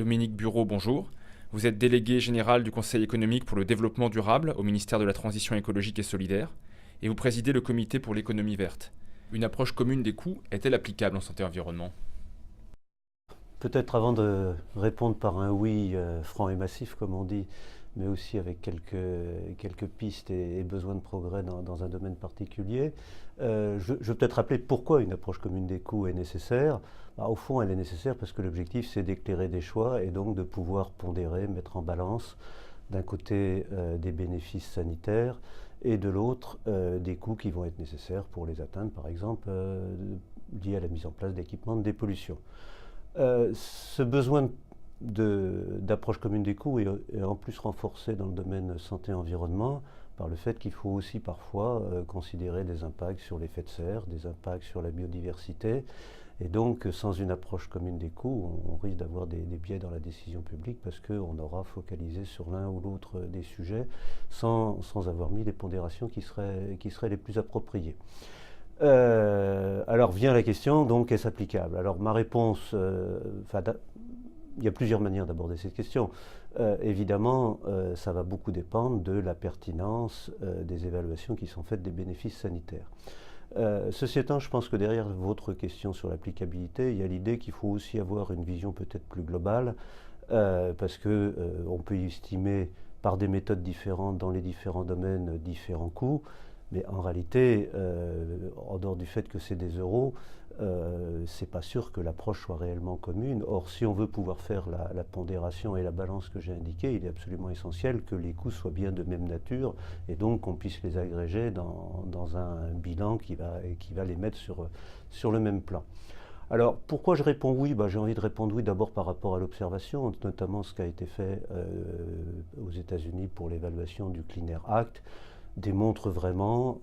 Dominique Bureau, bonjour. Vous êtes délégué général du Conseil économique pour le développement durable au ministère de la Transition écologique et solidaire, et vous présidez le comité pour l'économie verte. Une approche commune des coûts est-elle applicable en santé et environnement? Peut-être avant de répondre par un oui franc et massif, comme on dit, mais aussi avec quelques pistes et besoins de progrès dans un domaine particulier, je veux peut-être rappeler pourquoi une approche commune des coûts est nécessaire. Au fond, elle est nécessaire parce que l'objectif, c'est d'éclairer des choix et donc de pouvoir pondérer, mettre en balance, d'un côté des bénéfices sanitaires et de l'autre des coûts qui vont être nécessaires pour les atteindre, par exemple liés à la mise en place d'équipements de dépollution. Ce besoin d'approche commune des coûts est en plus renforcé dans le domaine santé-environnement par le fait qu'il faut aussi parfois considérer des impacts sur l'effet de serre, des impacts sur la biodiversité. Et donc, sans une approche commune des coûts, on risque d'avoir des biais dans la décision publique parce qu'on aura focalisé sur l'un ou l'autre des sujets sans avoir mis les pondérations qui seraient les plus appropriées. Alors vient la question, donc, est-ce applicable? Alors ma réponse, il y a plusieurs manières d'aborder cette question. Évidemment, ça va beaucoup dépendre de la pertinence des évaluations qui sont faites des bénéfices sanitaires. Ceci étant, je pense que derrière votre question sur l'applicabilité, il y a l'idée qu'il faut aussi avoir une vision peut-être plus globale, parce qu'on peut estimer par des méthodes différentes dans les différents domaines différents coûts. Mais en réalité, en dehors du fait que c'est des euros, c'est pas sûr que l'approche soit réellement commune. Or, si on veut pouvoir faire la pondération et la balance que j'ai indiquée, il est absolument essentiel que les coûts soient bien de même nature et donc qu'on puisse les agréger dans un bilan qui va les mettre sur le même plan. Alors, pourquoi je réponds oui? J'ai envie de répondre oui d'abord par rapport à l'observation, notamment ce qui a été fait aux États-Unis pour l'évaluation du Clean Air Act démontre vraiment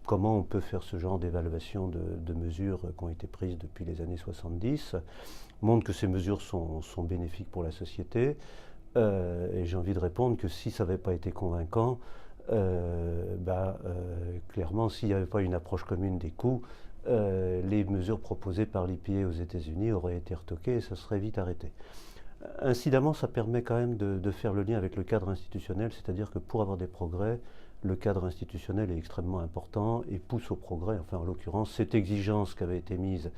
comment on peut faire ce genre d'évaluation de mesures qui ont été prises depuis les années 70, montre que ces mesures sont bénéfiques pour la société. Et j'ai envie de répondre que si ça n'avait pas été convaincant, clairement, s'il n'y avait pas une approche commune des coûts, les mesures proposées par l'EPA aux États-Unis auraient été retoquées et ça serait vite arrêté. Incidemment, ça permet quand même de faire le lien avec le cadre institutionnel, c'est-à-dire que pour avoir des progrès, le cadre institutionnel est extrêmement important et pousse au progrès. Enfin, en l'occurrence, cette exigence qui avait été mise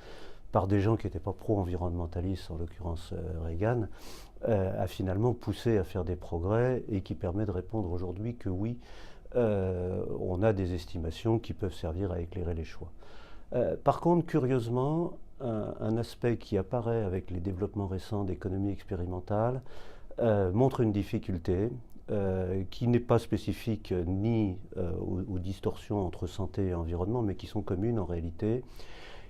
par des gens qui n'étaient pas pro-environnementalistes, en l'occurrence Reagan, a finalement poussé à faire des progrès et qui permet de répondre aujourd'hui que oui, on a des estimations qui peuvent servir à éclairer les choix. Par contre, curieusement, un aspect qui apparaît avec les développements récents d'économie expérimentale montre une difficulté qui n'est pas spécifique ni aux distorsions entre santé et environnement, mais qui sont communes en réalité,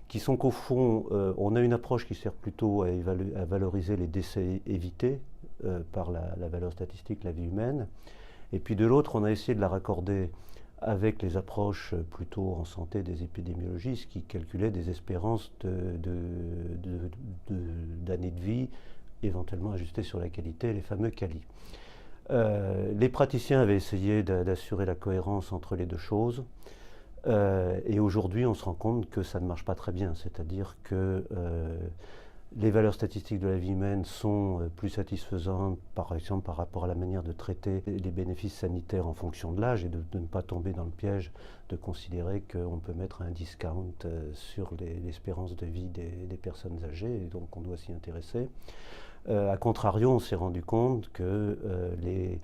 qui sont qu'au fond, on a une approche qui sert plutôt à valoriser les décès évités par la valeur statistique, la vie humaine, et puis de l'autre, on a essayé de la raccorder avec les approches plutôt en santé des épidémiologistes qui calculaient des espérances d'années de vie, éventuellement ajustées sur la qualité, les fameux QALY. Les praticiens avaient essayé d'assurer la cohérence entre les deux choses. Et aujourd'hui, on se rend compte que ça ne marche pas très bien. C'est-à-dire que les valeurs statistiques de la vie humaine sont plus satisfaisantes, par exemple par rapport à la manière de traiter les bénéfices sanitaires en fonction de l'âge et de ne pas tomber dans le piège de considérer qu'on peut mettre un discount sur l'espérance de vie des personnes âgées, et donc on doit s'y intéresser. A contrario, on s'est rendu compte que les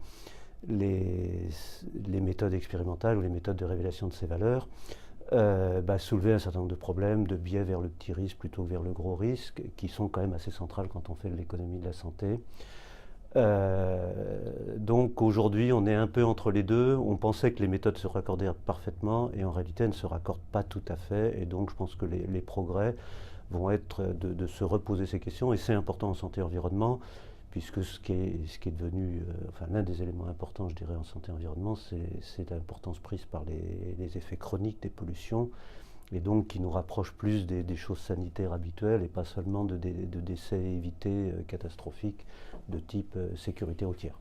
méthodes expérimentales ou les méthodes de révélation de ces valeurs soulevaient un certain nombre de problèmes, de biais vers le petit risque plutôt que vers le gros risque, qui sont quand même assez centrales quand on fait de l'économie de la santé. Donc aujourd'hui, on est un peu entre les deux. On pensait que les méthodes se raccordaient parfaitement et en réalité, elles ne se raccordent pas tout à fait. Et donc, je pense que les progrès vont être de se reposer ces questions. Et c'est important en santé-environnement, puisque ce qui est devenu, l'un des éléments importants, je dirais, en santé-environnement, c'est l'importance prise par les effets chroniques des pollutions, et donc qui nous rapproche plus des choses sanitaires habituelles et pas seulement de décès évités catastrophiques de type sécurité routière.